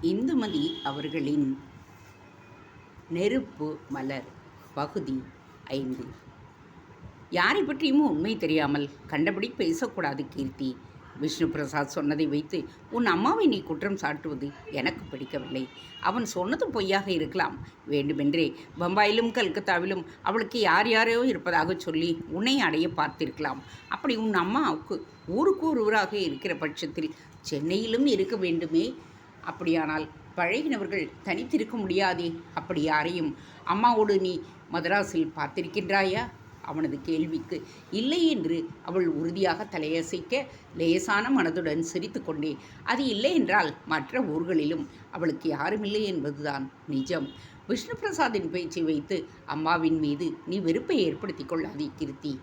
இந்துமதி அவர்களின் நெருப்பு மலர் பகுதி 5. யாரை பற்றியும் உண்மை தெரியாமல் கண்டபடி பேசக்கூடாது கீர்த்தி. விஷ்ணு பிரசாத் சொன்னதை வைத்து உன் அம்மாவை நீ குற்றம் சாட்டுவது எனக்கு பிடிக்கவில்லை. அவன் சொன்னது பொய்யாக இருக்கலாம். வேண்டுமென்றே பம்பாயிலும் கல்கத்தாவிலும் அவளுக்கு யார் யாரையோ இருப்பதாக சொல்லி உன்னை அடைய பார்த்திருக்கலாம். அப்படி உன் அம்மாவுக்கு ஊருக்கு ஒருவராக இருக்கிற பட்சத்தில் சென்னையிலும் இருக்க வேண்டுமே. அப்படியானால் பழகினவர்கள் தனித்திருக்க முடியாதே. அப்படி யாரையும் அம்மாவோடு நீ மதராஸில் பார்த்திருக்கின்றாயா? அவனது கேள்விக்கு இல்லை என்று அவள் உறுதியாக தலையசைக்க லேசான மனதுடன் சிரித்து கொண்டே, அது இல்லை என்றால் மற்ற ஊர்களிலும் அவளுக்கு யாருமில்லை என்பதுதான் நிஜம். விஷ்ணு பிரசாத்தின் பேச்சை வைத்து அம்மாவின் மீது நீ வெறுப்பை ஏற்படுத்தி கொள்ளாதே கீர்த்தி.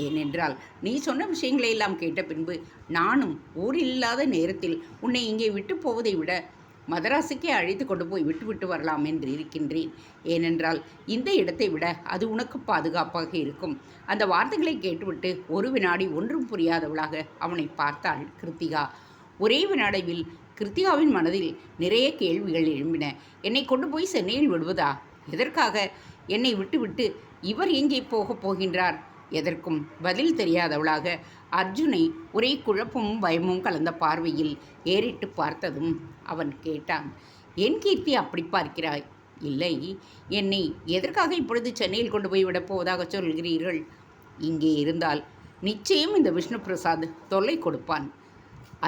ஏனென்றால் நீ சொன்ன விஷயங்களை எல்லாம் கேட்ட பின்பு நானும் ஊரில் இல்லாத நேரத்தில் உன்னை இங்கே விட்டு போவதை விட மதராஸுக்கே அழைத்து கொண்டு போய் விட்டுவிட்டு வரலாம் என்று இருக்கின்றேன். ஏனென்றால் இந்த இடத்தை விட அது உனக்கு பாதுகாப்பாக இருக்கும். அந்த வார்த்தைகளை கேட்டுவிட்டு ஒரு வினாடி ஒன்றும் புரியாதவளாக அவனை பார்த்தாள் கிருத்திகா. ஒரே வினாடியில் கிருத்திகாவின் மனதில் நிறைய கேள்விகள் எழும்பின. என்னை கொண்டு போய் சென்னையில் விடுவதா? எதற்காக? என்னை விட்டுவிட்டு இவர் எங்கே போகப் போகின்றார்? எதற்கும் பதில் தெரியாதவளாக அர்ஜுனை ஒரே குழப்பமும் பயமும் கலந்த பார்வையில் ஏறிட்டு பார்த்ததும் அவன் கேட்டான், என் கீர்த்தி அப்படி பார்க்கிறாய்? இல்லை, என்னை எதற்காக இப்பொழுது சென்னையில் கொண்டு போய் விடப் போவதாக சொல்கிறீர்கள்? இங்கே இருந்தால் நிச்சயம் இந்த விஷ்ணு பிரசாத் தொல்லை கொடுப்பான்.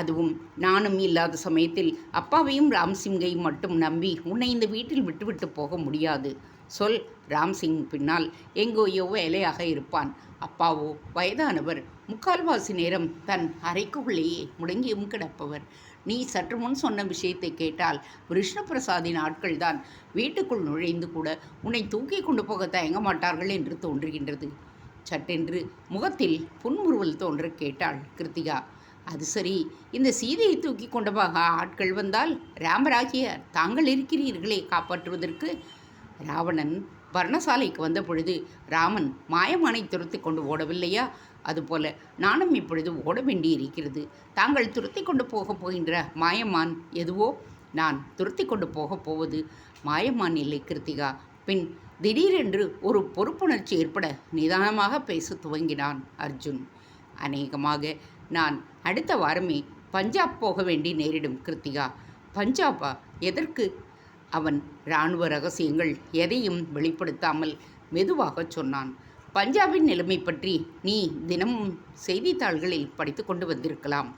அதுவும் நானும் இல்லாத சமயத்தில் அப்பாவையும் ராம்சிங்கையும் மட்டும் நம்பி உன்னை இந்த வீட்டில் விட்டுவிட்டு போக முடியாது. சொல், ராம்சிங் பின்னால் எங்கோயோ வேலையாக இருப்பான். அப்பாவோ வயதானவர், முக்கால்வாசி நேரம் தன் அறைக்குள்ளேயே முடங்கியும் கிடப்பவர். நீ சற்று முன் சொன்ன விஷயத்தை கேட்டால் விஷ்ணு பிரசாதின் ஆட்கள்தான் வீட்டுக்குள் நுழைந்து கூட உன்னை தூக்கி கொண்டு போக தயங்க மாட்டார்கள் என்று தோன்றுகின்றது. சட்டென்று முகத்தில் புன்முறுவல் தோன்ற கேட்டாள் கிருத்திகா. அது சரி, இந்த சீதையை தூக்கி கொண்டு போக ஆட்கள் வந்தால் ராமராகிய தாங்கள் இருக்கிறீர்களே காப்பாற்றுவதற்கு. ராவணன் பர்ணசாலைக்கு வந்த பொழுது ராமன் மாயமானை துரத்தி கொண்டு ஓடவில்லையா? அதுபோல நானும் இப்பொழுது ஓட வேண்டியிருக்கிறது. தாங்கள் துரத்தி கொண்டு போகப் போகின்ற மாயமான் எதுவோ? நான் துரத்தி கொண்டு போகப் போவது மாயமான் இல்லை கிருத்திகா. பின் திடீரென்று ஒரு பொறுப்புணர்ச்சி ஏற்பட நிதானமாக பேச துவங்கினான் அர்ஜுன். அநேகமாக நான் அடுத்த வாரமே பஞ்சாப் போக வேண்டி நேரிடும் கிருத்திகா. பஞ்சாபா? எதற்கு? அவன் இராணுவ ரகசியங்கள் எதையும் வெளிப்படுத்தாமல் மெதுவாக சொன்னான். பஞ்சாபின் நிலைமை பற்றி நீ தினமும் செய்தித்தாள்களில் படித்து கொண்டு வந்திருக்கலாம்.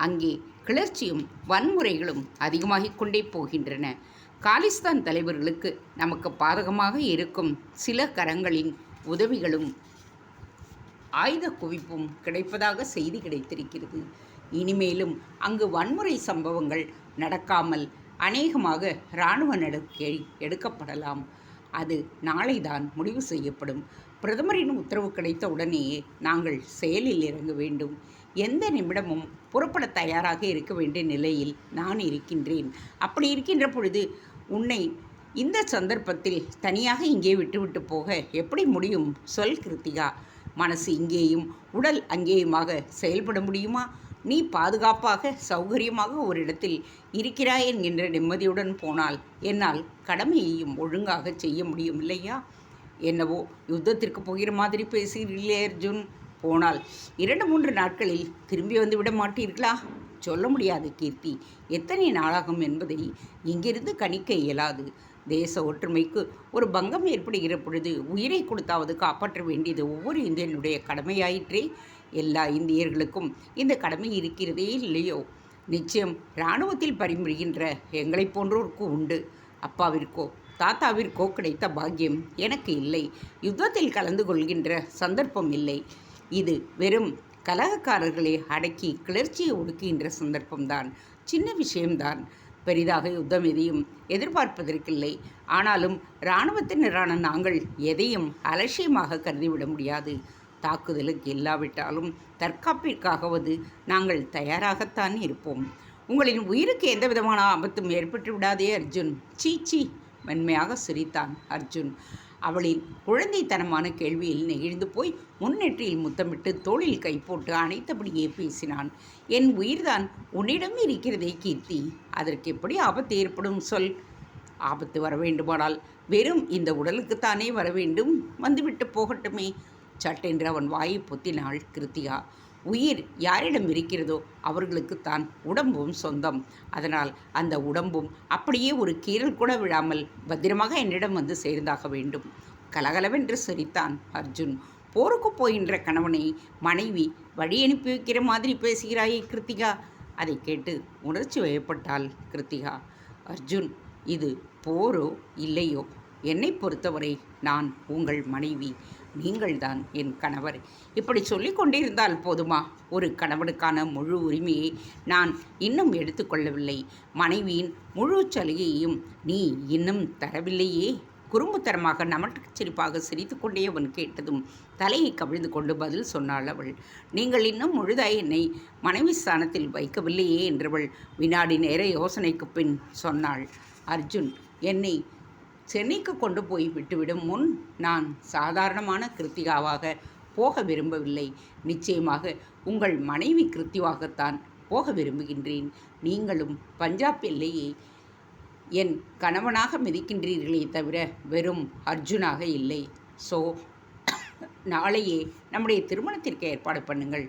அங்கே கிளர்ச்சியும் வன்முறைகளும் அதிகமாகிக் கொண்டே போகின்றன. காலிஸ்தான் தலைவர்களுக்கு நமக்கு பாதகமாக இருக்கும் சில கரங்களின் உதவிகளும் ஆயுத குவிப்பும் கிடைப்பதாக செய்தி கிடைத்திருக்கிறது. இனிமேலும் அங்கு வன்முறை சம்பவங்கள் நடக்காமல் அநேகமாக இராணுவ நடவடிக்கை எடுக்கப்படலாம். அது நாளைதான் முடிவு செய்யப்படும். பிரதமரின் உத்தரவு கிடைத்த உடனேயே நாங்கள் செயலில் இறங்க வேண்டும். எந்த நிமிடமும் புறப்பட தயாராக இருக்க வேண்டிய நிலையில் நான் இருக்கின்றேன். அப்படி இருக்கின்ற பொழுது உன்னை இந்த சந்தர்ப்பத்தில் தனியாக இங்கே விட்டுவிட்டு போக எப்படி முடியும்? சொல் கிருத்திகா. மனசு இங்கேயும் உடல் அங்கேயுமாக செயல்பட முடியுமா? நீ பாதுகாப்பாக சௌகரியமாக ஒரு இடத்தில் இருக்கிறாய் என்கின்ற நிம்மதியுடன் போனால் என்னால் கடமையையும் ஒழுங்காக செய்ய முடியும் இல்லையா? என்னவோ யுத்தத்திற்கு போகிற மாதிரி பேசுகிறீர்களே அர்ஜுன். போனால் 2-3 நாட்களில் திரும்பி வந்து விட மாட்டீர்களா? சொல்ல முடியாது கீர்த்தி. எத்தனை நாளாகும் என்பதை இங்கிருந்து கணிக்க இயலாது. தேச ஒற்றுமைக்கு ஒரு பங்கம் ஏற்படுகிற பொழுது உயிரை கொடுத்தாவது காப்பாற்ற வேண்டியது ஒவ்வொரு இந்தியனுடைய கடமையாயிற்றே. எல்லா இந்தியர்களுக்கும் இந்த கடமை இருக்கிறதே இல்லையோ? நிச்சயம் இராணுவத்தில் பரிபுரிகின்ற எங்களைப் போன்றோருக்கு உண்டு. அப்பாவிற்கோ தாத்தாவிற்கோ கிடைத்த பாக்கியம் எனக்கு இல்லை. யுத்தத்தில் கலந்து கொள்கின்ற சந்தர்ப்பம் இல்லை. இது வெறும் கலகக்காரர்களை அடக்கி கிளர்ச்சியை ஒடுக்குகின்ற சந்தர்ப்பம்தான். சின்ன விஷயம்தான். பெரிதாக யுத்தம் எதையும் எதிர்பார்ப்பதற்கில்லை. ஆனாலும் இராணுவத்தினரான நாங்கள் எதையும் அலட்சியமாக கருதிவிட முடியாது. தாக்குதலுக்கு இல்லாவிட்டாலும் தற்காப்பிற்காகவது நாங்கள் தயாராகத்தான் இருப்போம். உங்களின் உயிருக்கு எந்த விதமான ஆபத்தும் ஏற்பட்டு விடாதே அர்ஜுன். சீச்சி, மென்மையாக சிரித்தான் அர்ஜுன். அவளின் குழந்தைத்தனமான கேள்வியில் நெகிழ்ந்து போய் முன்னெற்றியில் முத்தமிட்டு தோளில் கை போட்டு அணைத்தபடியே பேசினான். என் உயிர்தான் உன்னிடம் இருக்கிறதே கீர்த்தி, அதற்கு எப்படி ஆபத்து ஏற்படும் சொல்? ஆபத்து வர வேண்டுமானால் வெறும் இந்த உடலுக்குத்தானே வர வேண்டும், வந்துவிட்டு போகட்டுமே. சட்டென்று அவன் வாயை பொத்தினாள் கிருத்திகா. உயிர் யாரிடம் இருக்கிறதோ அவர்களுக்குத்தான் உடம்பும் சொந்தம். அதனால் அந்த உடம்பும் அப்படியே ஒரு கீறல் கூட விழாமல் பத்திரமாக என்னிடம் வந்து சேர்ந்தாக வேண்டும். கலகலவென்று சிரித்தான் அர்ஜுன். போருக்கு போகின்ற கணவனை மனைவி வழி அனுப்பி வைக்கிற மாதிரி பேசுகிறாயே கிருத்திகா. அதை கேட்டு உணர்ச்சி வயப்பட்டாள் கிருத்திகா. அர்ஜுன், இது போரோ இல்லையோ, என்னை பொறுத்தவரை நான் உங்கள் மனைவி, நீங்கள்தான் என் கணவர். இப்படி சொல்லி கொண்டிருந்தால் போதுமா? ஒரு கணவனுக்கான முழு உரிமையை நான் இன்னும் எடுத்துக்கொள்ளவில்லை. மனைவியின் முழு சலுகையையும் நீ இன்னும் தரவில்லையே. குறும்புத்தனமாக நமட்டுக்கு சிரிப்பாக சிரித்து கொண்டே அவன் கேட்டதும் தலையை கவிழ்ந்து கொண்டு பதில் சொன்னாள் அவள். நீங்கள் இன்னும் முழுதாய் என்னை மனைவி ஸ்தானத்தில் வைக்கவில்லையே என்றவள் வினாடி நேர யோசனைக்கு பின் சொன்னாள். அர்ஜுன், என்னை சென்னைக்கு கொண்டு போய் விட்டுவிடும் முன் நான் சாதாரணமான கிருத்திகாவாக போக விரும்பவில்லை. நிச்சயமாக உங்கள் மனைவி கிருத்திவாகத்தான் போக விரும்புகின்றேன். நீங்களும் பஞ்சாப் எல்லையை என் கணவனாக மிதிக்கின்றீர்களே தவிர வெறும் அர்ஜுனாக இல்லை. ஸோ நாளையே நம்முடைய திருமணத்திற்கு ஏற்பாடு பண்ணுங்கள்.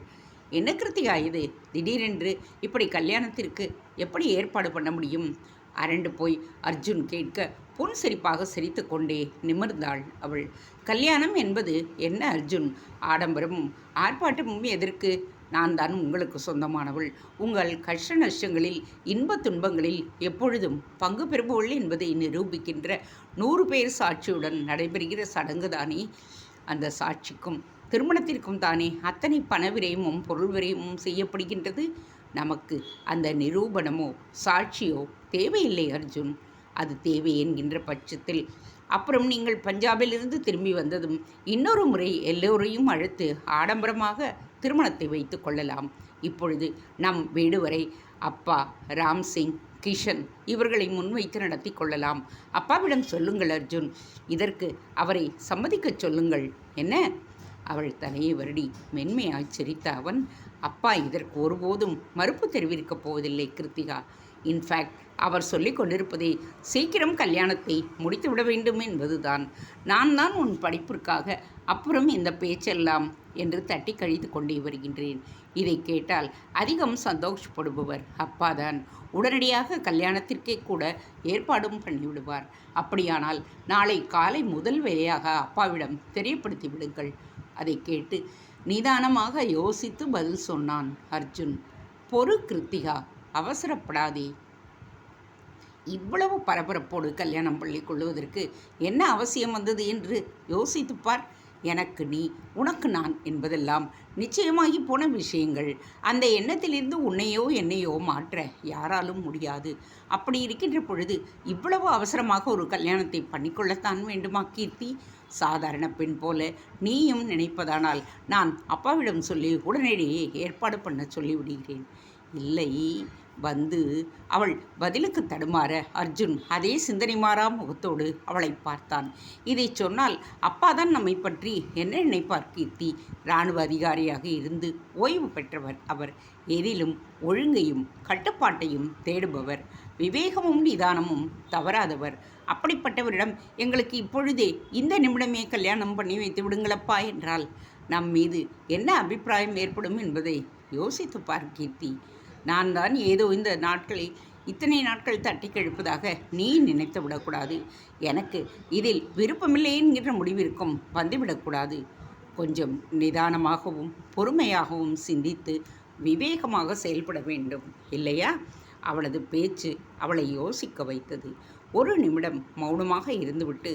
என்ன கிருத்திகா இது, திடீரென்று இப்படி கல்யாணத்திற்கு எப்படி ஏற்பாடு பண்ண முடியும்? அரண்டு போய் அர்ஜுன் கேட்க புன்சிரிப்பாக சிரித்து கொண்டே நிமிர்ந்தாள் அவள். கல்யாணம் என்பது என்ன அர்ஜுன்? ஆடம்பரமும் ஆர்ப்பாட்டமும் எதற்கு? நான் தான் உங்களுக்கு சொந்தமானவள். உங்கள் கஷ்ட நஷ்டங்களில் இன்ப துன்பங்களில் எப்பொழுதும் பங்கு பெறுபவள் என்பதை நிரூபிக்கின்ற 100 பேர் சாட்சியுடன் நடைபெறுகிற சடங்கு தானே. அந்த சாட்சிக்கும் திருமணத்திற்கும் தானே அத்தனை பண விரயமும் பொருள் விரயமும் செய்யப்படுகின்றது. நமக்கு அந்த நிரூபணமோ சாட்சியோ தேவையில்லை அர்ஜுன். அது தேவை என்கின்ற பட்சத்தில் அப்புறம் நீங்கள் பஞ்சாபிலிருந்து திரும்பி வந்ததும் இன்னொரு முறை எல்லோரையும் அழைத்து ஆடம்பரமாக திருமணத்தை வைத்து கொள்ளலாம். இப்பொழுது நம் வீடு வரை அப்பா ராம்சிங், கிஷன் இவர்களை முன்வைத்து நடத்தி கொள்ளலாம். அப்பாவிடம் சொல்லுங்கள் அர்ஜுன், இதற்கு அவரை சம்மதிக்கச் சொல்லுங்கள். என்ன? அவள் தலையை வருடி மென்மையாய் சிரித்த அவன், அப்பா இதற்கு ஒருபோதும் மறுப்பு தெரிவிக்கப் போவதில்லை கிருத்திகா. இன்ஃபேக்ட் அவர் சொல்லிக் கொண்டிருப்பதே சீக்கிரம் கல்யாணத்தை முடித்துவிட வேண்டும் என்பதுதான். நான் தான் உன் படிப்பிற்காக அப்புறம் இந்த பேச்செல்லாம் என்று தட்டி கழித்து கொண்டே வருகின்றேன். இதை கேட்டால் அதிகம் சந்தோஷப்படுபவர் அப்பாதான். உடனடியாக கல்யாணத்திற்கே கூட ஏற்பாடும் பண்ணிவிடுவார். அப்படியானால் நாளை காலை முதல் வேலையாக அப்பாவிடம் தெரியப்படுத்தி விடுங்கள். அதை கேட்டு நிதானமாக யோசித்து பதில் சொன்னான் அர்ஜுன். பொறு கிருத்திகா, அவசரப்படாதே. இவ்வளவு பரபரப்போடு கல்யாணம் பண்ணி கொள்வதற்கு என்ன அவசியம் வந்தது என்று யோசித்துப்பார். எனக்கு நீ, உனக்கு நான் என்பதெல்லாம் நிச்சயமாகி போன விஷயங்கள். அந்த எண்ணத்திலிருந்து உன்னையோ என்னையோ மாற்ற யாராலும் முடியாது. அப்படி இருக்கின்ற பொழுது இவ்வளவு அவசரமாக ஒரு கல்யாணத்தை பண்ணிக்கொள்ளத்தான் வேண்டுமா கீர்த்தி? சாதாரண பெண் போல நீயும் நினைப்பதானால் நான் அப்பாவிடம் சொல்லி உடனடியே ஏற்பாடு பண்ண சொல்லிவிடுகிறேன். இல்லை வந்து அவள் பதிலுக்கு தடுமாற அர்ஜுன் அதே சிந்தனை மாறா முகத்தோடு அவளை பார்த்தான். இதை சொன்னால் அப்பாதான் நம்மை பற்றி என்ன நினைப்பார் கீர்த்தி? இராணுவ அதிகாரியாக இருந்து ஓய்வு பெற்றவர் அவர். எதிலும் ஒழுங்கையும் கட்டுப்பாட்டையும் தேடுபவர், விவேகமும் நிதானமும் தவறாதவர். அப்படிப்பட்டவரிடம் எங்களுக்கு இப்பொழுதே இந்த நிமிடமே கல்யாணம் பண்ணி வைத்து விடுங்களப்பா என்றால் நம் மீது என்ன அபிப்பிராயம் ஏற்படும் என்பதை யோசித்து பார் கீர்த்தி. நான் தான் ஏதோ இந்த நாட்களை இத்தனை நாட்கள் தட்டி கழிப்பதாக நீ நினைத்து விடக்கூடாது. எனக்கு இதில் விருப்பமில்லை என்கின்ற முடிவிற்கும் வந்துவிடக்கூடாது. கொஞ்சம் நிதானமாகவும் பொறுமையாகவும் சிந்தித்து விவேகமாக செயல்பட வேண்டும், இல்லையா? அவளது பேச்சு அவளை யோசிக்க வைத்தது. ஒரு நிமிடம் மௌனமாக இருந்துவிட்டு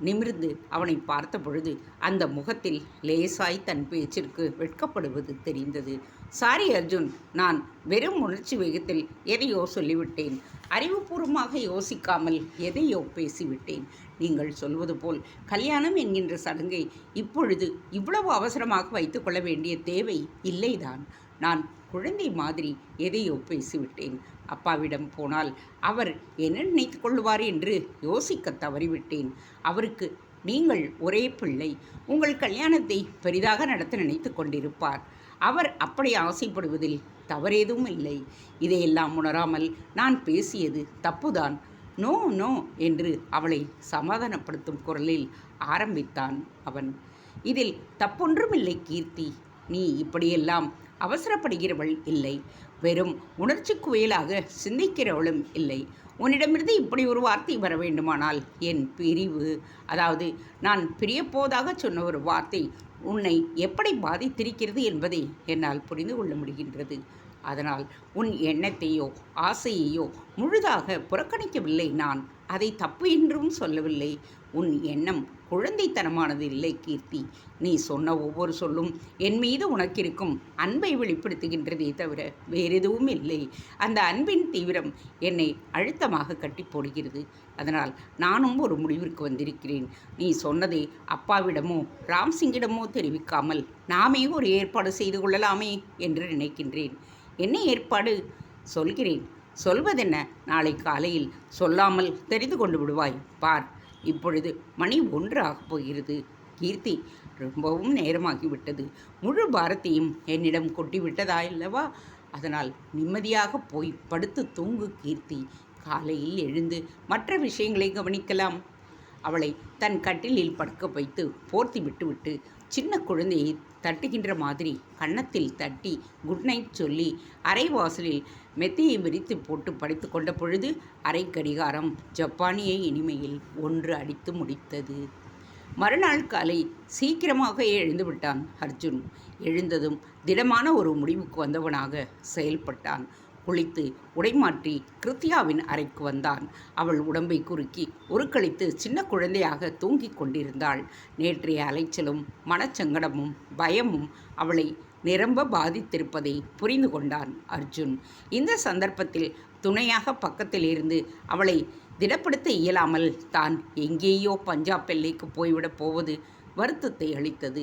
நிமிர்ந்து அவனை பார்த்த பொழுது அந்த முகத்தில் லேசாய் தன் பேச்சிற்கு வெட்கப்படுவது தெரிந்தது. சாரி அர்ஜுன், நான் வெறும் உணர்ச்சி வேகத்தில் எதையோ சொல்லிவிட்டேன். அறிவுபூர்வமாக யோசிக்காமல் எதையோ பேசிவிட்டேன். நீங்கள் சொல்வது போல் கல்யாணம் என்கின்ற சடங்கை இப்பொழுது இவ்வளவு அவசரமாக வைத்துக்கொள்ள வேண்டிய தேவை இல்லைதான். நான் குழந்தை மாதிரி எதையோ பேசிவிட்டேன். அப்பாவிடம் போனால் அவர் என்ன நினைத்து கொள்ளுவார் என்று யோசிக்க தவறிவிட்டேன். அவருக்கு நீங்கள் ஒரே பிள்ளை. உங்கள் கல்யாணத்தை பெரிதாக நடத்த நினைத்து கொண்டிருப்பார். அவர் அப்படி ஆசைப்படுவதில் தவறேதும் இல்லை. இதையெல்லாம் உணராமல் நான் பேசியது தப்புதான். நோ நோ என்று அவளை சமாதானப்படுத்தும் குரலில் ஆரம்பித்தான் அவன். இதில் தப்பொன்றுமில்லை கீர்த்தி. நீ இப்படியெல்லாம் அவசரப்படுகிறவள் இல்லை. வெறும் உணர்ச்சி குவியலாக சிந்திக்கிறவளும் இல்லை. உன்னிடமிருந்து இப்படி ஒரு வார்த்தை வர வேண்டுமானால் என் பிரிவு, அதாவது நான் பிரியப்போதாக சொன்ன ஒரு வார்த்தை உன்னை எப்படி பாதித்திருக்கிறது என்பதை என்னால் புரிந்து கொள்ள முடிகின்றது. அதனால் உன் எண்ணத்தையோ ஆசையையோ முழுதாக புறக்கணிக்கவில்லை நான். அதை தப்பு என்றும் சொல்லவில்லை. உன் எண்ணம் குழந்தைத்தனமானது இல்லை கீர்த்தி. நீ சொன்ன ஒவ்வொரு சொல்லும் என் மீது உனக்கிருக்கும் அன்பை வெளிப்படுத்துகின்றதே தவிர வேறெதுவும் இல்லை. அந்த அன்பின் தீவிரம் என்னை அழுத்தமாக கட்டி போடுகிறது. அதனால் நானும் ஒரு முடிவிற்கு வந்திருக்கிறேன். நீ சொன்னதை அப்பாவிடமோ ராம்சிங்கிடமோ தெரிவிக்காமல் நாமே ஒரு ஏற்பாடு செய்து கொள்ளலாமே என்று நினைக்கின்றேன். என்ன ஏற்பாடு? சொல்கிறேன். சொல்வதென்ன? நாளை காலையில் சொல்லாமல் தெரிந்து கொண்டு விடுவாய். பார், இப்பொழுது மணி 1 ஆகப் போகிறது. கீர்த்தி, ரொம்பவும் நேரமாகிவிட்டது. முழு பாரத்தையும் என்னிடம் கொட்டிவிட்டதாயல்லவா? அதனால் நிம்மதியாக போய் படுத்து தூங்கு கீர்த்தி. காலையில் எழுந்து மற்ற விஷயங்களை கவனிக்கலாம். அவளை தன் கட்டிலில் படுக்க வைத்து போர்த்தி விட்டுவிட்டு சின்ன குழந்தையை தட்டுகின்ற மாதிரி கன்னத்தில் தட்டி குட் நைட் சொல்லி அரை வாசலில் மெத்தையை விரித்து போட்டு படித்து கொண்ட பொழுது அரை கடிகாரம் ஜப்பானிய இனிமையில் 1 அடித்து முடித்தது. மறுநாள் காலை சீக்கிரமாக எழுந்து விட்டான் அர்ஜுன். எழுந்ததும் திடமான ஒரு முடிவுக்கு வந்தவனாக செயல்பட்டான். குளித்து உடைமாற்றி கிருத்தியாவின் அறைக்கு வந்தான். அவள் உடம்பை குறுக்கி உருக்களித்து சின்ன குழந்தையாக தூங்கிக் கொண்டிருந்தாள். நேற்றைய அலைச்சலும் மனச்சங்கடமும் பயமும் அவளை நிரம்ப பாதித்திருப்பதை புரிந்து கொண்டான் அர்ஜுன். இந்த சந்தர்ப்பத்தில் துணையாக பக்கத்தில் இருந்து அவளை திடப்படுத்த இயலாமல் தான் எங்கேயோ பஞ்சாப் எல்லைக்கு போய்விடப் போவது வருத்தத்தை அளித்தது.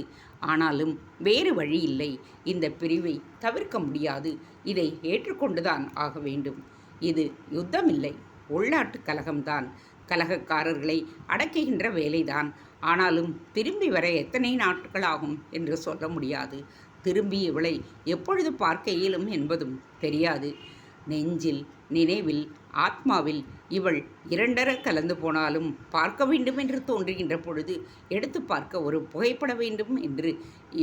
ஆனாலும் வேறு வழி இல்லை. இந்த பிரிவை தவிர்க்க முடியாது. இதை ஏற்றுக்கொண்டுதான் ஆக வேண்டும். இது யுத்தமில்லை, உள்நாட்டு கலகம்தான். கலகக்காரர்களை அடக்குகின்ற வேலைதான். ஆனாலும் திரும்பி வர எத்தனை நாட்கள் ஆகும் என்று சொல்ல முடியாது. திரும்பி இவளை எப்பொழுது பார்க்க இயலும் என்பதும் தெரியாது. நெஞ்சில், நினைவில், ஆத்மாவில் இவள் 2 கலந்து போனாலும் பார்க்க வேண்டும் என்று தோன்றுகின்ற பொழுது எடுத்து பார்க்க ஒரு புகைப்பட வேண்டும் என்று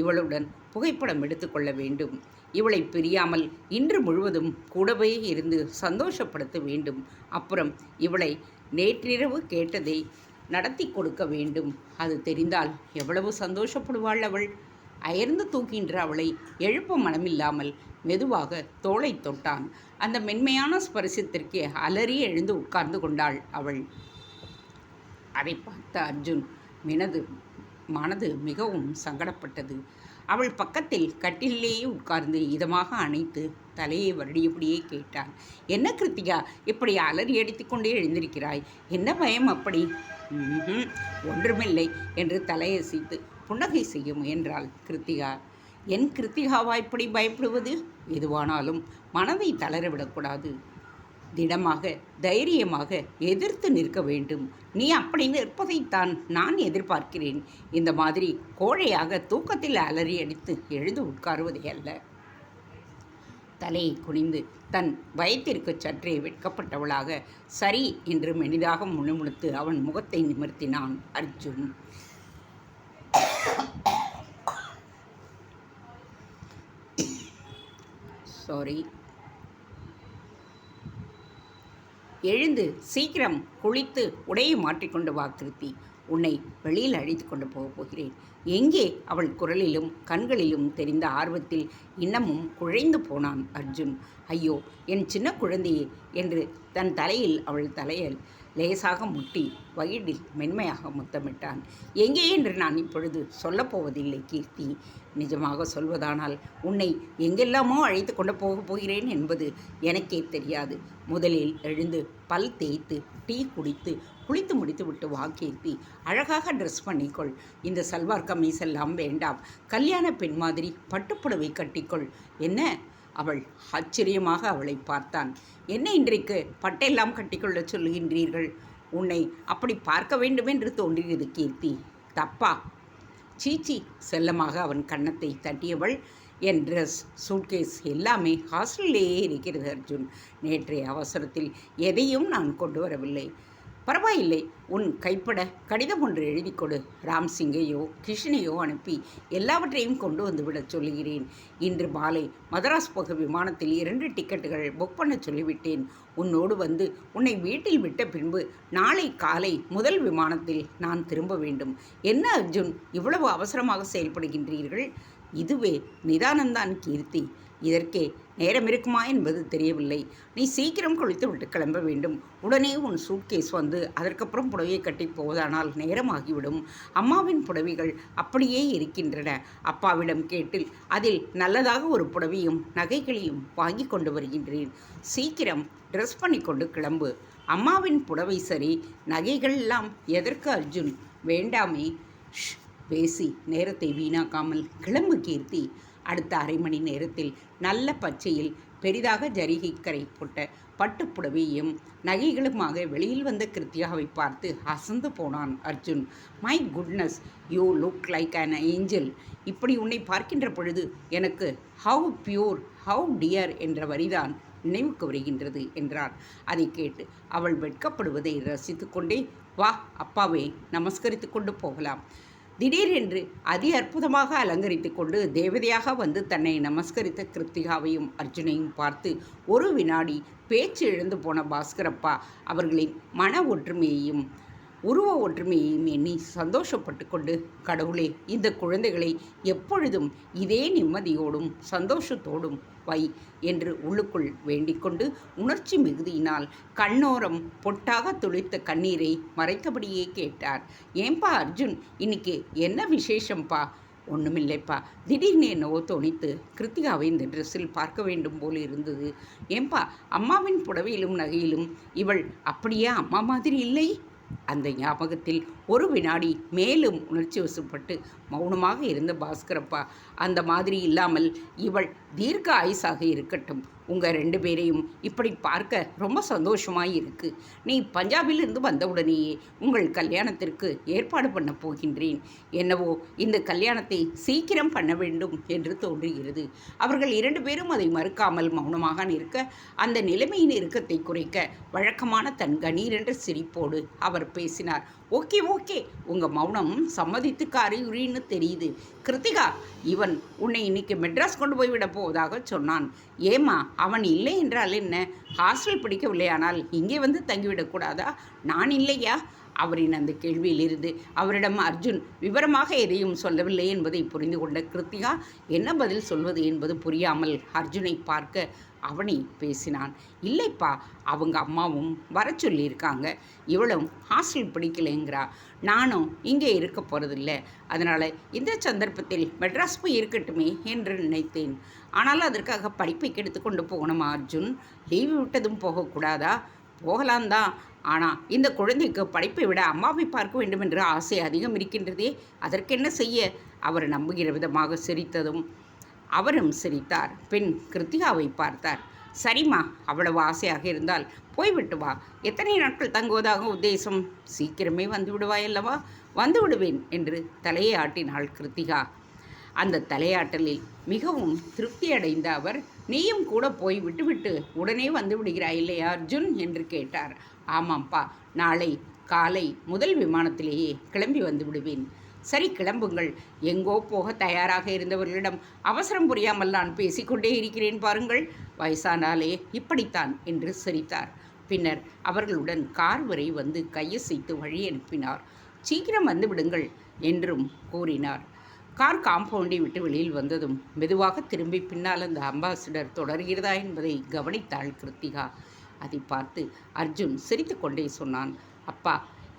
இவளுடன் புகைப்படம் எடுத்துக்கொள்ள வேண்டும். இவளை பிரியாமல் இன்று முழுவதும் கூடவே இருந்து சந்தோஷப்படுத்த வேண்டும். அப்புறம் இவளை நேற்றிரவு கேட்டதை நடத்தி கொடுக்க வேண்டும். அது தெரிந்தால் எவ்வளவு சந்தோஷப்படுவாள் அவள். அயர்ந்து தூக்கின்ற அவளை எழுப்ப மனமில்லாமல் மெதுவாக தோளை தொட்டான். அந்த மென்மையான ஸ்பரிசத்திற்கு அலறி எழுந்து உட்கார்ந்து கொண்டாள் அவள். அதை பார்த்த அர்ஜுன் மனது மிகவும் சங்கடப்பட்டது. அவள் பக்கத்தில் கட்டிலேயே உட்கார்ந்து இதமாக அணைத்து தலையை வருடியபடியே கேட்டான். என்ன கிருத்திகா, இப்படி அலறி அடித்துக்கொண்டே எழுந்திருக்கிறாய்? என்ன பயம் அப்படி? ஒன்றுமில்லை என்று தலையசைத்து புன்னகை செய்ய முயன்றாள் கிருத்திகா. என் கிருத்திகாவா இப்படி பயப்படுவது? எதுவானாலும் மனதை தளரவிடக்கூடாது. திடமாக, தைரியமாக எதிர்த்து நிற்க வேண்டும். நீ அப்படி நிற்பதைத்தான் நான் எதிர்பார்க்கிறேன். இந்த மாதிரி கோழையாக தூக்கத்தில் அலறி அடித்து எழுந்து உட்காருவதே அல்ல. தலையை குனிந்து தன் பயத்திற்கு சற்றே வெட்கப்பட்டவளாக சரி என்று மெனிதாக முணுமுணுத்து அவன் முகத்தை நிமிர்த்தினான் அர்ஜுன். சாரி. எழுந்து சீக்கிரம் குளித்து உடையை மாற்றிக்கொண்டு வா கிருத்தி. உன்னை வெளியில் அழைத்து கொண்டு போகிறேன். எங்கே? அவள் குரலிலும் கண்களிலும் தெரிந்த ஆர்வத்தில் இன்னமும் குழைந்து போனான் அர்ஜுன். ஐயோ, என் சின்ன குழந்தையே என்று தன் தலையில் அவள் தலையில் லேசாக முட்டி வயிற்றில் மென்மையாக முத்தமிட்டான். எங்கே என்று நான் இப்பொழுது சொல்லப்போவதில்லை கீர்த்தி. நிஜமாக சொல்வதானால் உன்னை எங்கெல்லாமோ அழைத்து கொண்டு போகப் போகிறேன் என்பது எனக்கே தெரியாது. முதலில் எழுந்து பல் தேய்த்து டீ குடித்து குளித்து முடித்து விட்டு வா கீர்த்தி. அழகாக ட்ரெஸ் பண்ணிக்கொள். இந்த சல்வார் கமீஸ் எல்லாம் வேண்டாம். கல்யாண பெண் மாதிரி பட்டுப்புடவை கட்டிக்கொள். என்ன? அவள் ஆச்சரியமாக அவளை பார்த்தான். என்ன இன்றைக்கு பட்டெல்லாம் கட்டிக்கொள்ள சொல்லுகின்றீர்கள்? உன்னை அப்படி பார்க்க வேண்டும் என்று தோன்றியது கீர்த்தி. தப்பா? சீச்சி, செல்லமாக அவன் கன்னத்தை தட்டியவள். என் ட்ரெஸ், சூட்கேஸ் எல்லாமே ஹாஸ்டல்லேயே இருக்கிறது அர்ஜுன். நேற்றைய அவசரத்தில் எதையும் நான் கொண்டு வரவில்லை. பரவாயில்லை, உன் கைப்பட கடிதம் ஒன்று எழுதி கொடு. ராம்சிங்கையோ கிருஷ்ணையோ அனுப்பி எல்லாவற்றையும் கொண்டு வந்து விடச் சொல்லுகிறேன். இன்று மாலை மதராஸ் போக விமானத்தில் 2 டிக்கெட்டுகள் புக் பண்ண சொல்லிவிட்டேன். உன்னோடு வந்து உன்னை வீட்டில் விட்ட பின்பு நாளை காலை முதல் விமானத்தில் நான் திரும்ப வேண்டும். என்ன அர்ஜுன், இவ்வளவு அவசரமாக செயல்படுகின்றீர்கள்? இதுவே நிதானம்தான் கீர்த்தி. இதற்கே நேரம் இருக்குமா என்பது தெரியவில்லை. நீ சீக்கிரம் குளித்து விட்டு கிளம்ப வேண்டும். உடனே உன் சூட்கேஸ் வந்து அதற்கப்புறம் புடவையை கட்டி போவதானால் நேரமாகிவிடும். அம்மாவின் புடவைகள் அப்படியே இருக்கின்றன. அப்பாவிடம் கேட்டில் அதில் நல்லதாக ஒரு புடவையும் நகைகளையும் வாங்கி கொண்டு வருகின்றேன். சீக்கிரம் ட்ரெஸ் பண்ணி கொண்டு கிளம்பு. அம்மாவின் புடவை சரி, நகைகள் எல்லாம் எதற்கு அர்ஜுன்? வேண்டாமே. பேசி நேரத்தை வீணாக்காமல் கிளம்பு கீர்த்தி. அடுத்த அரை மணி நேரத்தில் நல்ல பச்சையில் பெரிதாக ஜரிகை கரை போட்ட பட்டுப்புடவையும் நகைகளுமாக வெளியில் வந்த கிருத்தியாவை பார்த்து அசந்து போனான் Arjun. My goodness, you look like an angel. இப்படி உன்னை பார்க்கின்ற பொழுது எனக்கு ஹவு பியூர், ஹவு டியர் என்ற வரிதான் நினைவுக்கு வருகின்றது என்றான். அதை கேட்டு அவள் வெட்கப்படுவதை ரசித்து கொண்டே, வா அப்பாவை நமஸ்கரித்து கொண்டு போகலாம். திடீரென்று அதி அற்புதமாக அலங்கரித்து கொண்டு தேவதையாக வந்து தன்னை நமஸ்கரித்த கிருத்திகாவையும் அர்ஜுனையும் பார்த்து ஒரு வினாடி பேச்சு இழந்து போன பாஸ்கரப்பா அவர்களின் மன ஒற்றுமையையும் உருவ ஒற்றுமையையும் எண்ணி சந்தோஷப்பட்டு கொண்டு, கடவுளே, இந்த குழந்தைகளை எப்பொழுதும் இதே நிம்மதியோடும் சந்தோஷத்தோடும் வை என்று உள்ளுக்குள் வேண்டிக்கொண்டு உணர்ச்சி மிகுதியினால் கண்ணோரம் பொட்டாக துளித்த கண்ணீரை மறைத்தபடியே கேட்டார். ஏன்பா அர்ஜுன், இன்னைக்கு என்ன விசேஷம்ப்பா? ஒன்றுமில்லைப்பா, திடீர்னு என்னவோ தோணித்து கிருத்திகாவை இந்த ட்ரெஸ்ஸில் பார்க்க வேண்டும் போல் இருந்தது. ஏன்பா, அம்மாவின் புடவையிலும் நகையிலும் இவள் அப்படியே அம்மா மாதிரி இல்லை? அந்த ஞாபகத்தில் ஒரு வினாடி மேலும் உணர்ச்சி வசப்பட்டு மௌனமாக இருந்த பாஸ்கரப்பா, அந்த மாதிரி இல்லாமல் இவள் தீர்க்க ஆயுசாக இருக்கட்டும். உங்கள் 2 பேரையும் இப்படி பார்க்க ரொம்ப சந்தோஷமாக இருக்குது. நீ பஞ்சாபிலிருந்து வந்தவுடனேயே உங்கள் கல்யாணத்திற்கு ஏற்பாடு பண்ண போகின்றேன். என்னவோ இந்த கல்யாணத்தை சீக்கிரம் பண்ண வேண்டும் என்று தோன்றுகிறது. அவர்கள் 2 பேரும் அதை மறுக்காமல் மௌனமாக நிற்க, அந்த நிலைமையின் இறுக்கத்தை குறைக்க வழக்கமான தன் கணீரென்ற சிரிப்போடு அவர் பேசினார். ஓகே ஓகே, உங்கள் மௌனம் சம்மதித்துக்கு அறிகுறின்னு தெரியுது. கிருத்திகா, இவன் உன்னை இன்னைக்கு மெட்ராஸ் கொண்டு போய் விட போவதாக சொன்னான். ஏமா, அவன் இல்லை என்றால் என்ன? ஹாஸ்டல் பிடிக்கவில்லையானால் இங்கே வந்து தங்கிவிடக்கூடாதா? நான் இல்லையா? அவரின் அந்த கேள்வியிலிருந்து அவரிடம் அர்ஜுன் விவரமாக எதையும் சொல்லவில்லை என்பதை புரிந்து கொண்ட கிருத்திகா என்ன பதில் சொல்வது என்பது புரியாமல் அர்ஜுனை பார்க்க அவனை பேசினான். இல்லைப்பா, அவங்க அம்மாவும் வர சொல்லியிருக்காங்க. இவளும் ஹாஸ்டல் பிடிக்கலைங்கிறா. நானும் இங்கே இருக்க போகிறதில்ல. அதனால் இந்த சந்தர்ப்பத்தில் மெட்ராஸ் போய் இருக்கட்டுமே என்று நினைத்தேன். ஆனால் அதற்காக படிப்பை கெடுத்து கொண்டு போகணுமா அர்ஜுன்? லீவு விட்டதும் போகக்கூடாதா? போகலாம் தான். ஆனால் இந்த குழந்தைக்கு படிப்பை விட அம்மாவை பார்க்க வேண்டும் என்ற ஆசை அதிகம் இருக்கின்றதே. அதற்கென்ன செய்ய? அவர் நம்புகிற விதமாக சிரித்ததும் அவரும் சிரித்தார். பின் கிருத்திகாவை பார்த்தார். சரிம்மா, அவ்வளவு ஆசையாக இருந்தால் போய்விட்டு வா. எத்தனை நாட்கள் தங்குவதாக உத்தேசம்? சீக்கிரமே வந்து விடுவாய் அல்லவா? வந்து விடுவேன் என்று தலையை ஆட்டினாள் கிருத்திகா. அந்த தலையாட்டலில் மிகவும் திருப்தி அடைந்த அவர், நீயும் கூட போய் விட்டுவிட்டு உடனே வந்து விடுகிறாய் இல்லையா அர்ஜுன் என்று கேட்டார். ஆமாம்ப்பா, நாளை காலை முதல் விமானத்திலேயே கிளம்பி வந்து விடுவேன். சரி, கிளம்புங்கள். எங்கோ போக தயாராக இருந்தவர்களிடம் அவசரம் புரியாமல் நான் பேசிக்கொண்டே இருக்கிறேன் பாருங்கள். வயசானாலே இப்படித்தான் என்று சிரித்தார். பின்னர் அவர்களுடன் கார் வரை வந்து கையசைத்து வழி அனுப்பினார். சீக்கிரம் வந்து விடுங்கள் என்றும் கூறினார். கார் காம்பவுண்டை விட்டு வெளியில் வந்ததும் மெதுவாக திரும்பி பின்னால் அந்த அம்பாசிடர் தொடர்கிறதா என்பதை கவனித்தாள் கிருத்திகா. அதை பார்த்து அர்ஜுன் சிரித்து கொண்டே சொன்னான். அப்பா,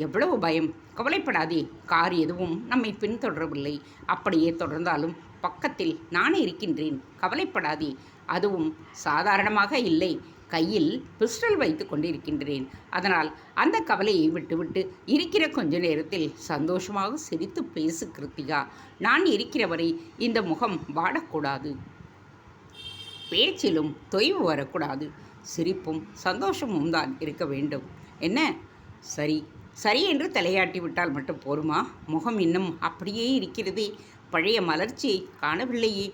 எவ்வளவு பயம்! கவலைப்படாதே, கார் எதுவும் நம்மை பின்தொடரவில்லை. அப்படியே தொடர்ந்தாலும் பக்கத்தில் நானே இருக்கின்றேன். கவலைப்படாதே. அதுவும் சாதாரணமாக இல்லை, கையில் பிஸ்டல் வைத்து கொண்டிருக்கின்றேன். அதனால் அந்த கவலையை விட்டுவிட்டு இருக்கிற கொஞ்ச நேரத்தில் சந்தோஷமாக சிரித்து பேசு கிருத்திகா. நான் இருக்கிறவரை இந்த முகம் வாடக்கூடாது. பேச்சிலும் தொய்வு வரக்கூடாது. சிரிப்பும் சந்தோஷமும் தான் இருக்க வேண்டும். என்ன, சரி சரி என்று தலையாட்டி விட்டால் மட்டும் போருமா? முகம் இன்னும் அப்படியே இருக்கிறதே, பழைய மலர்ச்சியை காணவில்லையே.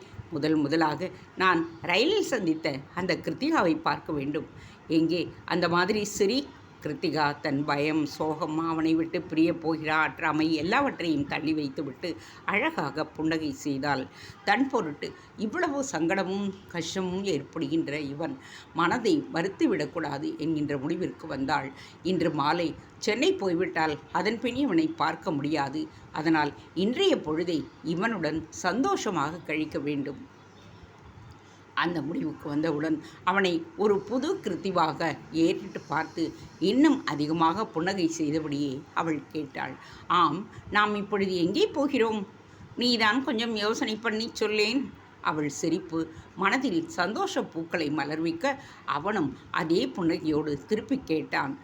முதலாக நான் ரயிலில் சந்தித்த அந்த கிருத்திகாவை பார்க்க வேண்டும். எங்கே அந்த மாதிரி சிரி. கிருத்திகா தன் பயம், சோகம், அவனை விட்டு பிரியப் போகிற ஆற்றாமை எல்லாவற்றையும் தள்ளி வைத்துவிட்டு அழகாக புன்னகை செய்தாள். தன் பொருட்டு இவ்வளவு சங்கடமும் கஷ்டமும் ஏற்படுகின்ற இவன் மனதை வருத்திவிடக்கூடாது என்கின்ற முடிவிற்கு வந்தாள். இன்று மாலை சென்னை போய்விட்டால் அதன் பின் இவனை பார்க்க முடியாது. அதனால் இன்றைய பொழுதை இவனுடன் சந்தோஷமாக கழிக்க வேண்டும். அந்த முடிவுக்கு வந்தவுடன் அவனை ஒரு புது கிருத்திவாக ஏறிட்டு பார்த்து இன்னும் அதிகமாக புன்னகை செய்தபடியே அவள் கேட்டாள். ஆம், நாம் இப்பொழுது எங்கே போகிறோம்? நீதான் கொஞ்சம் யோசனை பண்ணி சொல்லேன். அவள் சிரிப்பு மனதில் சந்தோஷ பூக்களை மலர்விக்க அவனும் அதே புன்னகையோடு திருப்பி கேட்டான்.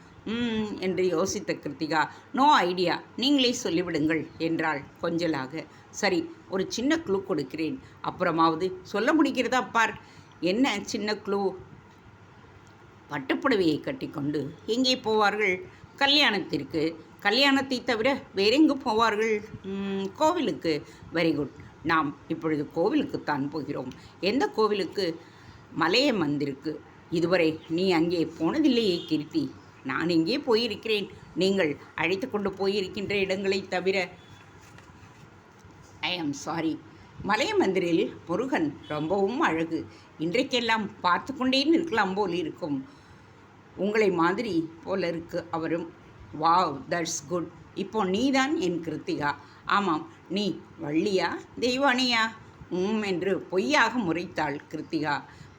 என்று யோசித்த கிருத்திகா, நோ ஐடியா, நீங்களே சொல்லிவிடுங்கள் என்றாள் கொஞ்சலாக. சரி, ஒரு சின்ன க்ளூ கொடுக்கிறேன், அப்புறமாவது சொல்ல முடிகிறதா பார். என்ன சின்ன க்ளூ? பட்டுப்புடவையை கட்டிக்கொண்டு எங்கே போவார்கள்? கல்யாணத்திற்கு. கல்யாணத்தை தவிர வேறெங்கு போவார்கள்? கோவிலுக்கு. Very good. நாம் இப்பொழுது கோவிலுக்குத்தான் போகிறோம். எந்த கோவிலுக்கு? மலைய மந்திருக்கு. இதுவரை நீ அங்கே போனதில்லையே கீர்த்தி. நான் எங்கே போயிருக்கிறேன்? நீங்கள் அழைத்து கொண்டு போயிருக்கின்ற இடங்களை தவிர. ஐ ஆம் சாரி. மலைய மந்திரில் முருகன் ரொம்பவும் அழகு. இன்றைக்கெல்லாம் பார்த்து கொண்டே இருக்கலாம் போல் இருக்கும். உங்களை மாதிரி போல இருக்கு அவரும். Wow, that's good. இப்போ நீதான் என் கிருத்திகா. ஆமாம், நீ வள்ளியா தெய்வானியா? என்று பொய்யாக முறைத்தாள் கிருத்திகா.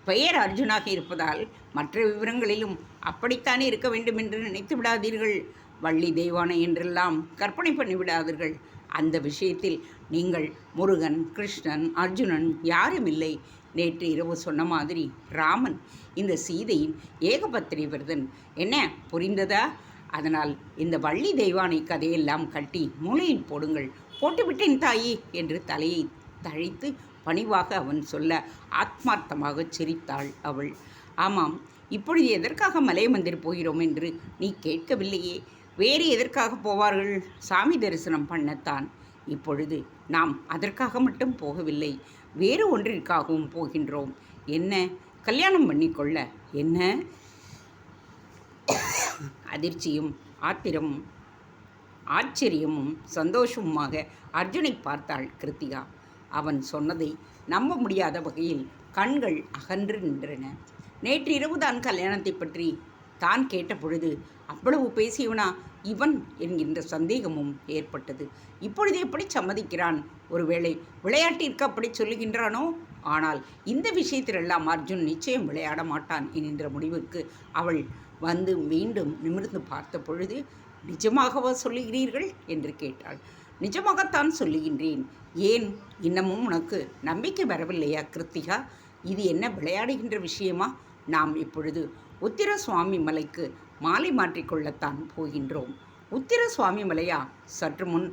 பெயர் அர்ஜுனாக இருப்பதால் மற்ற விவரங்களிலும் அப்படித்தானே இருக்க வேண்டும் என்று நினைத்து விடாதீர்கள். வள்ளி தெய்வானை என்றெல்லாம் கற்பனை பண்ணிவிடாதீர்கள். அந்த விஷயத்தில் நீங்கள் முருகன், கிருஷ்ணன், அர்ஜுனன் யாரும் இல்லை. நேற்று இரவு சொன்ன மாதிரி ராமன் இந்த சீதையின் ஏகபத்திரி விரதன். என்ன புரிந்ததா? அதனால் இந்த வள்ளி தெய்வானை கதையெல்லாம் கட்டி மூளையில் போடுங்கள். போட்டுவிட்டேன் தாயி என்று தலையை தழைத்து பணிவாக அவன் சொல்ல ஆத்மார்த்தமாக சிரித்தாள் அவள். ஆமாம், இப்பொழுது எதற்காக மலை மந்திர் போகிறோம் என்று நீ கேட்கவில்லையே. வேறு எதற்காக போவார்கள்? சாமி தரிசனம் பண்ணத்தான். இப்பொழுது நாம் அதற்காக மட்டும் போகவில்லை, வேறு ஒன்றிற்காகவும் போகின்றோம். என்ன? கல்யாணம் பண்ணிக்கொள்ள. என்ன? அதிர்ச்சியும் ஆத்திரமும் ஆச்சரியமும் சந்தோஷமுமாக அர்ஜுனை பார்த்தாள் கிருத்திகா. அவன் சொன்னதை நம்ப முடியாத வகையில் கண்கள் அகன்று நின்றன. நேற்று இரவுதான் கல்யாணத்தை பற்றி தான் கேட்ட பொழுது அவ்வளவு பேசியவனா இவன் என்கின்ற சந்தேகமும் ஏற்பட்டது. இப்பொழுது எப்படி சம்மதிக்கிறான்? ஒருவேளை விளையாட்டிற்கு அப்படி சொல்லுகின்றானோ? ஆனால் இந்த விஷயத்திலெல்லாம் அர்ஜுன் நிச்சயம் விளையாட மாட்டான் என்கின்ற முடிவுக்கு அவள் வந்து மீண்டும் நிமிர்ந்து பார்த்த பொழுது, நிஜமாகவா சொல்லுகிறீர்கள் என்று கேட்டாள். நிஜமாகத்தான் சொல்லுகின்றேன். ஏன், இன்னமும் உனக்கு நம்பிக்கை வரவில்லையா கிருத்திகா? இது என்ன விளையாடுகின்ற விஷயமா? நாம் இப்பொழுது உத்திர சுவாமி மலைக்கு மாலை மாற்றிக்கொள்ளத்தான் போகின்றோம். உத்திர சுவாமி மலையா? சற்று முன்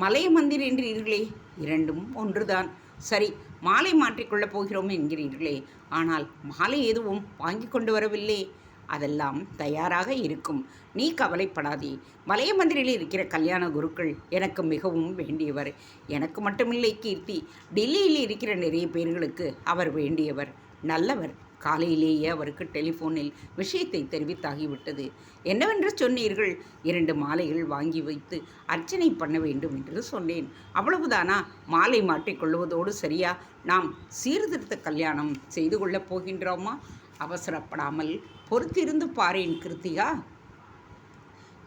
மலைய மந்திர் என்கிறீர்களே. இரண்டும் ஒன்றுதான். சரி, மாலை மாற்றிக்கொள்ளப் போகிறோம் என்கிறீர்களே, ஆனால் மாலை எதுவும் வாங்கி கொண்டு வரவில்லை. அதெல்லாம் தயாராக இருக்கும், நீ கவலைப்படாதே. மலைய மந்திரில் இருக்கிற கல்யாண குருக்கள் எனக்கு மிகவும் வேண்டியவர். எனக்கு மட்டுமில்லை கீர்த்தி, டெல்லியில் இருக்கிற நிறைய பேர்களுக்கு அவர் வேண்டியவர், நல்லவர். காலையிலேயே அவருக்கு டெலிஃபோனில் விஷயத்தை தெரிவித்தாகிவிட்டது. என்னவென்று சொன்னீர்கள்? 2 மாலைகள் வாங்கி வைத்து அர்ச்சனை பண்ண வேண்டும் என்று சொன்னேன். அவ்வளவுதானா? மாலை மாற்றிக்கொள்வதோடு சரியா? நாம் சீர்திருத்த கல்யாணம் செய்து கொள்ளப் போகின்றோமா? அவசரப்படாமல் பொறுத்திருந்து பாரேன் கிருத்திகா.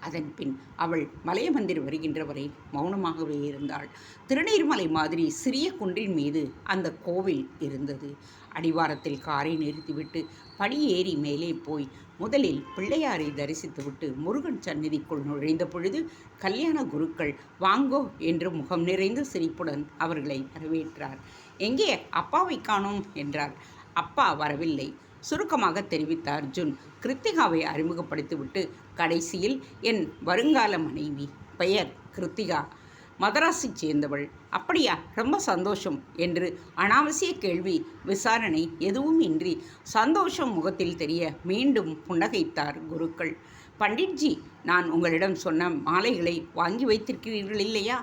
அதன் பின் அவள் மலைய மந்திர் வருகின்ற வரை மௌனமாகவே இருந்தாள். திருநீர்மலை மாதிரி சிறிய குன்றின் மீது அந்த கோவில் இருந்தது. அடிவாரத்தில் காரை நிறுத்திவிட்டு படியேறி மேலே போய் முதலில் பிள்ளையாரை தரிசித்துவிட்டு முருகன் சந்நிதிக்குள் நுழைந்த பொழுது கல்யாண குருக்கள் வாங்கோ என்று முகம் நிறைந்த சிரிப்புடன் அவர்களை வரவேற்றார். எங்கே அப்பாவை காணோம் என்றார். அப்பா வரவில்லை, சுருக்கமாக தெரிவித்த அர்ஜுன் கிருத்திகாவை அறிமுகப்படுத்திவிட்டு, கடைசியில் என் வருங்கால மனைவி, பெயர் கிருத்திகா, மதராஸைச் சேர்ந்தவள். அப்படியா? ரொம்ப சந்தோஷம் என்று அனாவசிய கேள்வி விசாரணை எதுவும் இன்றி சந்தோஷம் முகத்தில் தெரிய மீண்டும் புன்னகைத்தார் குருக்கள். பண்டிட்ஜி, நான் உங்களிடம் சொன்ன மாலைகளை வாங்கி வைத்திருக்கிறீர்கள் இல்லையா?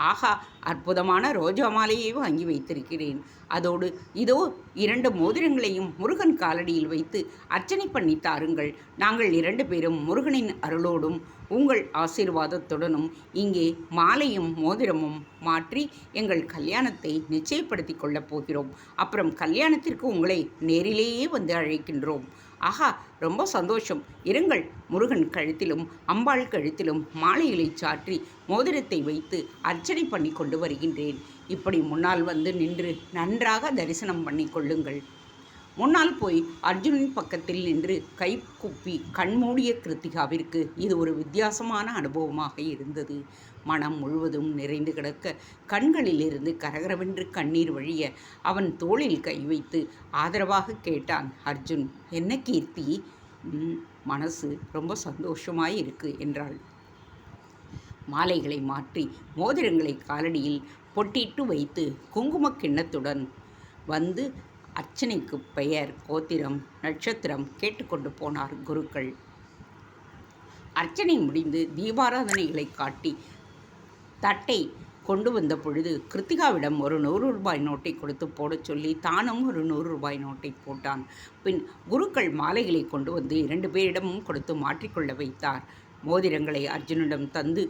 ஆஹா, அற்புதமான ரோஜா மாலையை வாங்கி வைத்திருக்கிறேன். அதோடு இதோ 2 மோதிரங்களையும் முருகன் காலடியில் வைத்து அர்ச்சனை பண்ணி தாருங்கள். நாங்கள் 2 பேரும் முருகனின் அருளோடும் உங்கள் ஆசீர்வாதத்துடனும் இங்கே மாலையும் மோதிரமும் மாற்றி எங்கள் கல்யாணத்தை நிச்சயப்படுத்தி கொள்ளப் போகிறோம். அப்புறம் கல்யாணத்திற்கு உங்களை நேரிலேயே வந்து அழைக்கின்றோம். ஆஹா, ரொம்ப சந்தோஷம். இருங்கள், முருகன் கழுத்திலும் அம்பாள் கழுத்திலும் மாலைகளை சாற்றி மோதிரத்தை வைத்து அர்ச்சனை பண்ணி கொண்டு வருகின்றேன். இப்படி முன்னால் வந்து நின்று நன்றாக தரிசனம் பண்ணி கொள்ளுங்கள். முன்னால் போய் அர்ஜுனின் பக்கத்தில் நின்று கை குப்பி கண்மூடிய கிருத்திகாவிற்கு இது ஒரு வித்தியாசமான அனுபவமாக இருந்தது. மனம் முழுவதும் நிறைந்து கிடக்க கண்களிலிருந்து கரகரவென்று கண்ணீர் வழிய அவன் தோளில் கை வைத்து ஆதரவாக கேட்டான் அர்ஜுன். என்ன கீர்த்தி, மனசு ரொம்ப சந்தோஷமாய் இருக்கு என்றாள். மாலைகளை மாற்றி மோதிரங்களை காலடியில் பொட்டிட்டு வைத்து குங்கும கிண்ணத்துடன் வந்து அர்ச்சனைக்கு பெயர், கோத்திரம், நட்சத்திரம் கேட்டுக்கொண்டு போனார் குருக்கள். அர்ச்சனை முடிந்து தீபாராதனைகளை காட்டி தட்டை கொண்டு வந்த பொழுது கிருத்திகாவிடம் ஒரு 100 ரூபாய் நோட்டை கொடுத்து போடச் சொல்லி தானும் ஒரு 100 ரூபாய் நோட்டை போட்டான். பின் குருக்கள் மாலைகளை கொண்டு வந்து 2 பேரிடமும் கொடுத்து மாற்றிக்கொள்ள வைத்தார். மோதிரங்களை அர்ஜுனிடம் தந்து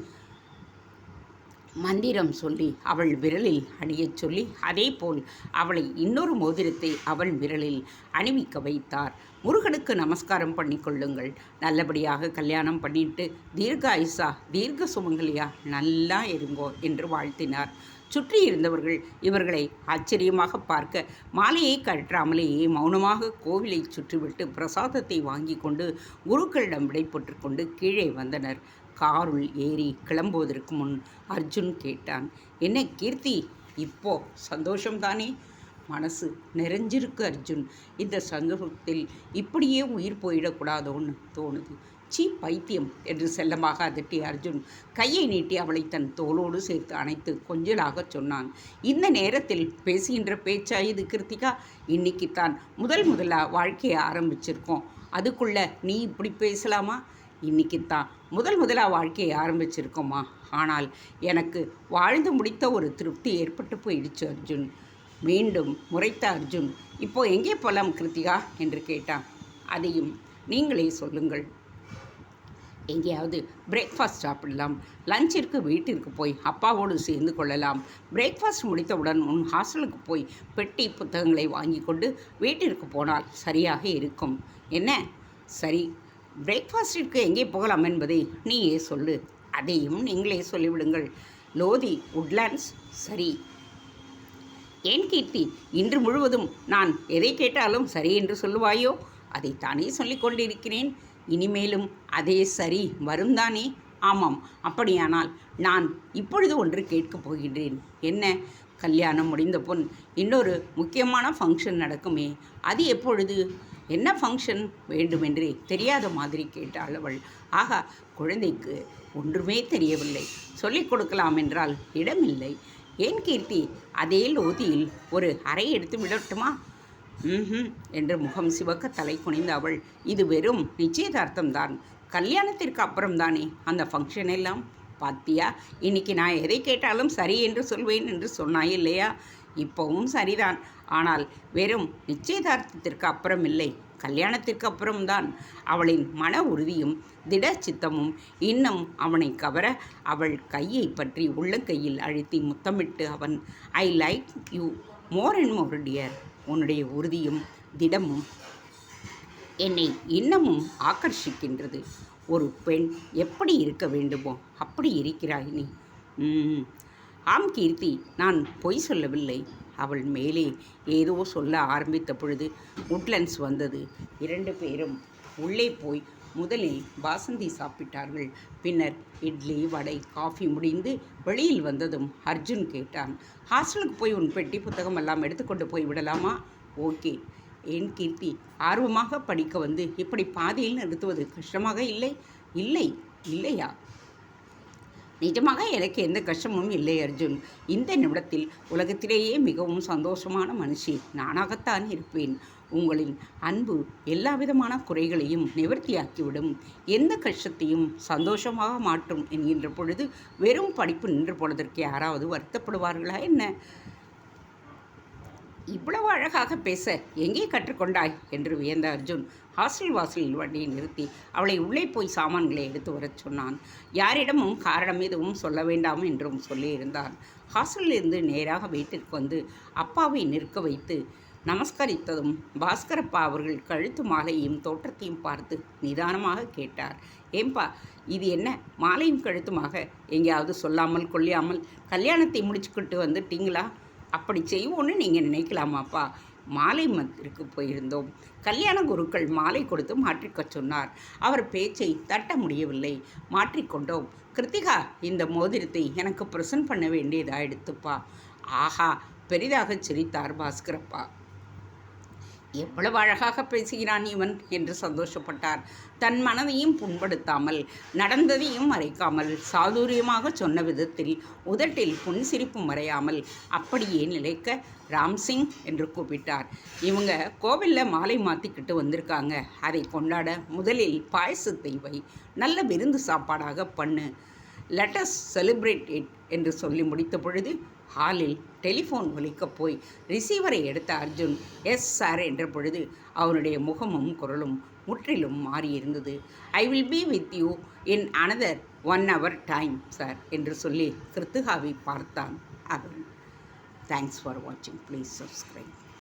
மந்திரம் சொல்லி அவள் விரலில் அணியச் சொல்லி அதேபோல் அவளை இன்னொரு மோதிரத்தை அவள் விரலில் அணிவிக்க வைத்தார். முருகனுக்கு நமஸ்காரம் பண்ணி கொள்ளுங்கள். நல்லபடியாக கல்யாணம் பண்ணிட்டு தீர்காயுசா தீர்க்க சுமங்கலியா நல்லா இருங்கோ என்று வாழ்த்தினார். சுற்றி இருந்தவர்கள் இவர்களை ஆச்சரியமாக பார்க்க மாலையை கழற்றாமலேயே மௌனமாக கோவிலை சுற்றிவிட்டு பிரசாதத்தை வாங்கி கொண்டு குருக்களிடம் விடைபெற்று கொண்டு கீழே வந்தனர். காருள் ஏறி கிளம்புவதற்கு முன் அர்ஜுன் கேட்டான், என்ன கீர்த்தி, இப்போ சந்தோஷம்தானே? மனசு நிறைஞ்சிருக்கு அர்ஜுன். இந்த சந்தோஷத்தில் இப்படியே உயிர் போயிடக்கூடாதோன்னு தோணுது. சீ பைத்தியம் என்று செல்லமாக அதட்டி அர்ஜுன் கையை நீட்டி அவளை தன் தோளோடு சேர்த்து அணைத்து கொஞ்சலாக சொன்னான். இந்த நேரத்தில் பேசுகின்ற பேச்சா இது கிருத்திகா? இன்னைக்குத்தான் முதலாக வாழ்க்கையை ஆரம்பிச்சிருக்கோம். அதுக்குள்ள நீ இப்படி பேசலாமா? இன்னைக்குத்தான் முதலாக வாழ்க்கையை ஆரம்பிச்சிருக்கோமா? ஆனால் எனக்கு வாழ்ந்து முடித்த ஒரு திருப்தி ஏற்பட்டு போயிடுச்சு அர்ஜுன். மீண்டும் முறைத்த அர்ஜுன், இப்போ எங்கே போகலாம் கிருத்திகா என்று கேட்டான். அதையும் நீங்களே சொல்லுங்கள். எங்கேயாவது பிரேக்ஃபாஸ்ட் சாப்பிடலாம். லஞ்சிற்கு வீட்டிற்கு போய் அப்பாவோடு சேர்ந்து கொள்ளலாம். பிரேக்ஃபாஸ்ட் முடித்தவுடன் உன் ஹாஸ்டலுக்கு போய் பெட்டி புத்தகங்களை வாங்கி கொண்டு வீட்டிற்கு போனால் சரியாக இருக்கும். என்ன? சரி, பிரேக்ஃபாஸ்டிற்கு எங்கே போகலாம் என்பதை நீயே சொல்லு. அதையும் நீங்களே சொல்லிவிடுங்கள். லோதி, உட்லாண்ட்ஸ். சரி. ஏன் கீர்த்தி, இன்று முழுவதும் நான் எதை கேட்டாலும் சரி என்று சொல்லுவாயோ? அதைத்தானே சொல்லிக் கொண்டிருக்கிறேன். இனிமேலும் அதே சரி வரும்தானே? ஆமாம். அப்படியானால் நான் இப்பொழுது ஒன்று கேட்கப் போகின்றேன். என்ன? கல்யாணம் முடிந்த பொன் இன்னொரு முக்கியமான ஃபங்க்ஷன் நடக்குமே, அது எப்பொழுது? என்ன ஃபங்க்ஷன் வேண்டுமென்றே தெரியாத மாதிரி கேட்டாள் அவள். ஆகா, குழந்தைக்கு ஒன்றுமே தெரியவில்லை. சொல்லிக் கொடுக்கலாம் என்றால் இடமில்லை. ஏன் கீர்த்தி, அதே லோதியில் ஒரு அறை எடுத்து விடட்டுமா? என்று முகம் சிவக்க தலை குனிந்த அவள், இது வெறும் நிச்சயதார்த்தம்தான். கல்யாணத்திற்கு அப்புறம்தானே அந்த ஃபங்க்ஷன் எல்லாம். பாத்தியா, இன்னைக்கு நான் எதை கேட்டாலும் சரி என்று சொல்வேன் என்று சொன்னாய் இல்லையா? இப்போவும் சரிதான். ஆனால் வெறும் நிச்சயதார்த்தத்திற்கு அப்புறம் இல்லை, கல்யாணத்திற்கு அப்புறம்தான். அவளின் மன உறுதியும் திட சித்தமும் இன்னும் அவனை கவர அவள் கையை பற்றி உள்ளங்கையில் அழுத்தி முத்தமிட்டு அவன், I like you more and more dear. உன்னுடைய உறுதியும் திடமும் என்னை இன்னமும் ஆக்கர்ஷிக்கின்றது. ஒரு பெண் எப்படி இருக்க வேண்டுமோ அப்படி இருக்கிறாய் நீ. ஆம் கீர்த்தி, நான் பொய் சொல்லவில்லை. அவள் மேலே ஏதோ சொல்ல ஆரம்பித்த பொழுது உட்லண்ட்ஸ் வந்தது. 2 பேரும் உள்ளே போய் முதலில் பாசந்தி சாப்பிட்டார்கள். பின்னர் இட்லி, வடை, காஃபி முடிந்து வெளியில் வந்ததும் அர்ஜுன் கேட்டான், ஹாஸ்டலுக்கு போய் உன் பெட்டி புத்தகம் எல்லாம் எடுத்துக்கொண்டு போய் விடலாமா? ஓகே. ஏன் கீர்த்தி, ஆர்வமாக படிக்க வந்து இப்படி பாதியில் நிறுத்துவது கஷ்டமாக இல்லை? இல்லை. இல்லையா? நிஜமாக எனக்கு எந்த கஷ்டமும் இல்லை அர்ஜுன். இந்த நிமிடத்தில் உலகத்திலேயே மிகவும் சந்தோஷமான மனுஷி நானாகத்தான் இருப்பேன். உங்களின் அன்பு எல்லா விதமான குறைகளையும் நிவர்த்தியாக்கிவிடும். எந்த கஷ்டத்தையும் சந்தோஷமாக மாற்றும் என்கின்ற பொழுது வெறும் படிப்பு நின்று போனதற்கு யாராவது வருத்தப்படுவார்களா என்ன? இவ்வளவு அழகாக பேச எங்கே கற்றுக்கொண்டாய் என்று வியந்த அர்ஜுன் ஹாஸ்டல் வாசலில் வண்டியை நிறுத்தி அவளை உள்ளே போய் சாமான்களை எடுத்து வரச் சொன்னான். யாரிடமும் காரணம் எதுவும் சொல்ல வேண்டாம் என்றும் சொல்லியிருந்தான். ஹாஸ்டலிலிருந்து நேராக வீட்டிற்கு வந்து அப்பாவை நிற்க வைத்து நமஸ்கரித்ததும் பாஸ்கரப்பா அவர்கள் கழுத்து மாலையும் தோற்றத்தையும் பார்த்து நிதானமாக கேட்டார். ஏம்பா, இது என்ன மாலையும் கழுத்துமாக? எங்கேயாவது சொல்லாமல் கொள்ளாமல் கல்யாணத்தை முடிச்சுக்கிட்டு வந்துட்டீங்களா? அப்படி செய்வோன்னு நீங்கள் நினைக்கலாமாப்பா? மாலை மந்திருக்கு போயிருந்தோம். கல்யாண குருக்கள் மாலை கொடுத்து மாற்றிக்க சொன்னார். அவர் பேச்சை தட்ட முடியவில்லை. மாற்றிக்கொண்டோம். கிருத்திகா, இந்த மோதிரத்தை எனக்கு ப்ரெசன்ட் பண்ண வேண்டியதாயிடுத்துப்பா. ஆஹா, பெரிதாக சிரித்தார் பாஸ்கரப்பா. எவ்வளவு அழகாக பேசுகிறான் இவன் என்று சந்தோஷப்பட்டார். தன் மனதையும் புண்படுத்தாமல் நடந்ததையும் மறைக்காமல் சாதுரியமாக சொன்ன விதத்தில் உதட்டில் புன்சிரிப்பு மறையாமல் அப்படியே நிலைக்க ராம்சிங் என்று கூப்பிட்டார். இவங்க கோவிலில் மாலை மாற்றிக்கிட்டு வந்திருக்காங்க. அதை கொண்டாட முதலில் பாயசத்தை வை, நல்ல விருந்து சாப்பாடாக பண்ணு. லெட்டஸ் செலிப்ரேட் இட் என்று சொல்லி முடித்த பொழுது ஹாலில் டெலிஃபோன் ஒலிக்கப் போய் ரிசீவரை எடுத்த அர்ஜுன் எஸ் சார் என்ற பொழுது அவனுடைய முகமும் குரலும் முற்றிலும் மாறியிருந்தது. I will be with you in another 1 hour time sir என்று சொல்லி கிருத்திகாவை பார்த்தான் அவன். தேங்க்ஸ் ஃபார் வாட்சிங். Please subscribe.